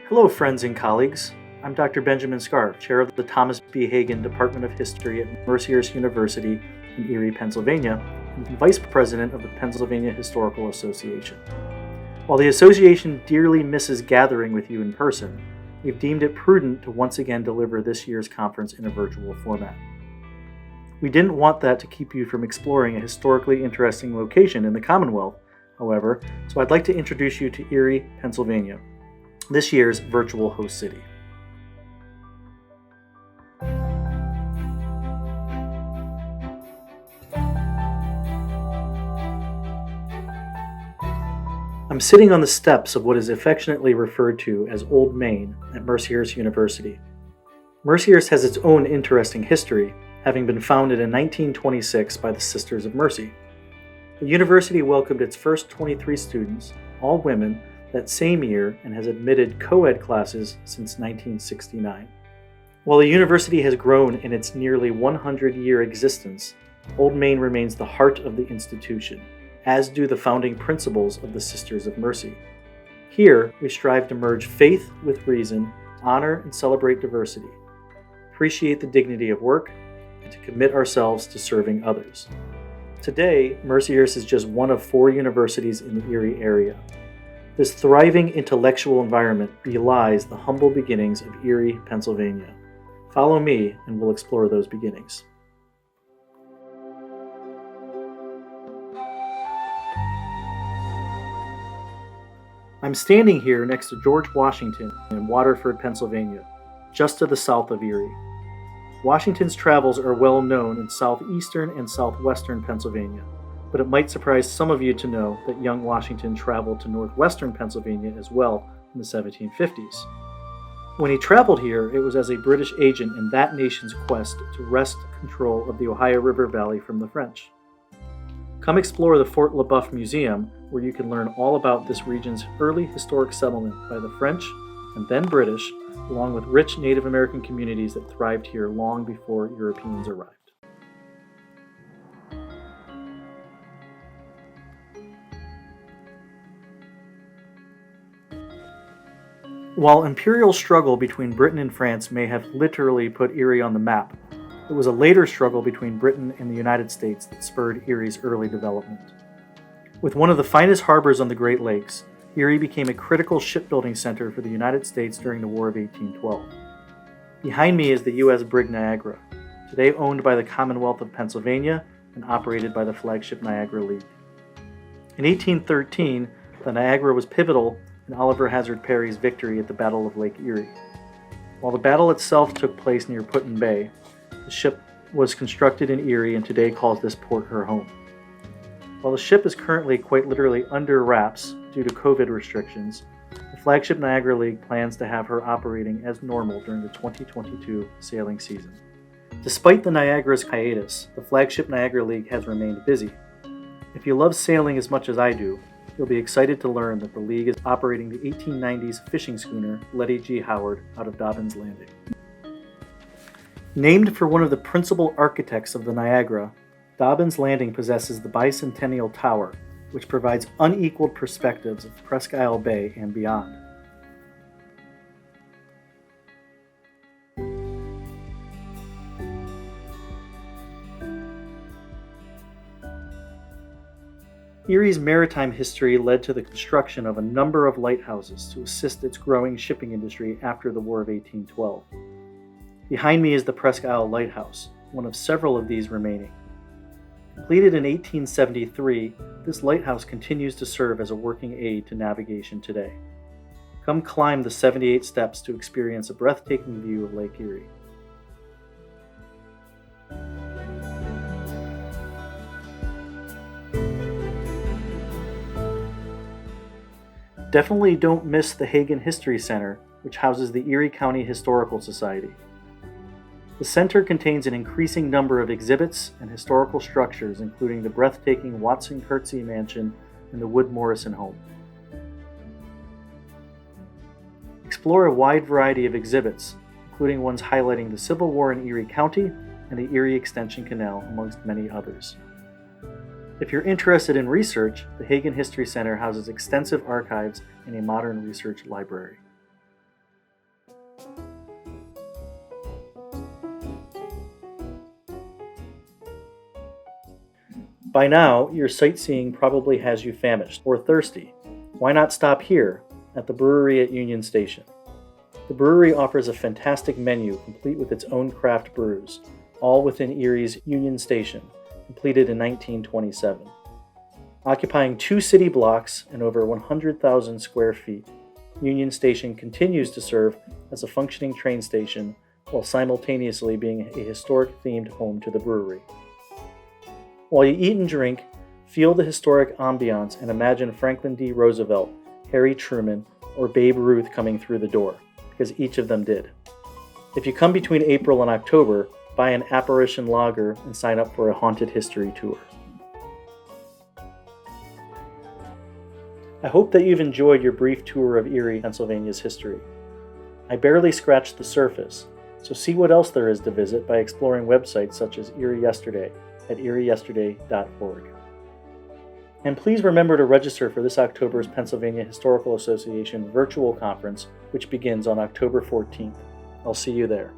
Hello, friends and colleagues. I'm Dr. Benjamin Scarf, chair of the Thomas B. Hagen Department of History at Mercyhurst University in Erie, Pennsylvania, and vice president of the Pennsylvania Historical Association. While the association dearly misses gathering with you in person, we've deemed it prudent to once again deliver this year's conference in a virtual format. We didn't want that to keep you from exploring a historically interesting location in the Commonwealth, however, so I'd like to introduce you to Erie, Pennsylvania, this year's virtual host city. I'm sitting on the steps of what is affectionately referred to as Old Main at Mercyhurst University. Mercyhurst has its own interesting history, having been founded in 1926 by the Sisters of Mercy. The university welcomed its first 23 students, all women, that same year and has admitted co-ed classes since 1969. While the university has grown in its nearly 100-year existence, Old Main remains the heart of the institution, as do the founding principles of the Sisters of Mercy. Here, we strive to merge faith with reason, honor and celebrate diversity, appreciate the dignity of work, and to commit ourselves to serving others. Today, Mercyhurst is just one of 4 universities in the Erie area. This thriving intellectual environment belies the humble beginnings of Erie, Pennsylvania. Follow me and we'll explore those beginnings. I'm standing here next to George Washington in Waterford, Pennsylvania, just to the south of Erie. Washington's travels are well known in southeastern and southwestern Pennsylvania, but it might surprise some of you to know that young Washington traveled to northwestern Pennsylvania as well in the 1750s. When he traveled here, it was as a British agent in that nation's quest to wrest control of the Ohio River Valley from the French. Come explore the Fort Le Boeuf Museum, where you can learn all about this region's early historic settlement by the French and then British, along with rich Native American communities that thrived here long before Europeans arrived. While imperial struggle between Britain and France may have literally put Erie on the map, it was a later struggle between Britain and the United States that spurred Erie's early development. With one of the finest harbors on the Great Lakes, Erie became a critical shipbuilding center for the United States during the War of 1812. Behind me is the U.S. brig Niagara, today owned by the Commonwealth of Pennsylvania and operated by the flagship Niagara League. In 1813, the Niagara was pivotal in Oliver Hazard Perry's victory at the Battle of Lake Erie. While the battle itself took place near Put-in-Bay, the ship was constructed in Erie and today calls this port her home. While the ship is currently quite literally under wraps due to COVID restrictions, the flagship Niagara League plans to have her operating as normal during the 2022 sailing season. Despite the Niagara's hiatus, the flagship Niagara League has remained busy. If you love sailing as much as I do, you'll be excited to learn that the League is operating the 1890s fishing schooner Letty G. Howard out of Dobbins Landing. Named for one of the principal architects of the Niagara, Dobbins Landing possesses the Bicentennial Tower, which provides unequaled perspectives of Presque Isle Bay and beyond. Erie's maritime history led to the construction of a number of lighthouses to assist its growing shipping industry after the War of 1812. Behind me is the Presque Isle Lighthouse, one of several of these remaining. Completed in 1873, this lighthouse continues to serve as a working aid to navigation today. Come climb the 78 steps to experience a breathtaking view of Lake Erie. Definitely don't miss the Hagen History Center, which houses the Erie County Historical Society. The center contains an increasing number of exhibits and historical structures, including the breathtaking Watson Curtsey Mansion and the Wood Morrison Home. Explore a wide variety of exhibits, including ones highlighting the Civil War in Erie County and the Erie Extension Canal, amongst many others. If you're interested in research, the Hagen History Center houses extensive archives and a modern research library. By now, your sightseeing probably has you famished or thirsty. Why not stop here at the brewery at Union Station? The brewery offers a fantastic menu complete with its own craft brews, all within Erie's Union Station, completed in 1927. Occupying 2 city blocks and over 100,000 square feet, Union Station continues to serve as a functioning train station while simultaneously being a historic-themed home to the brewery. While you eat and drink, feel the historic ambiance and imagine Franklin D. Roosevelt, Harry Truman, or Babe Ruth coming through the door, because each of them did. If you come between April and October, buy an Apparition Lager and sign up for a haunted history tour. I hope that you've enjoyed your brief tour of Erie, Pennsylvania's history. I barely scratched the surface, so see what else there is to visit by exploring websites such as Erie Yesterday at erieyesterday.org. And please remember to register for this October's Pennsylvania Historical Association virtual conference, which begins on October 14th. I'll see you there.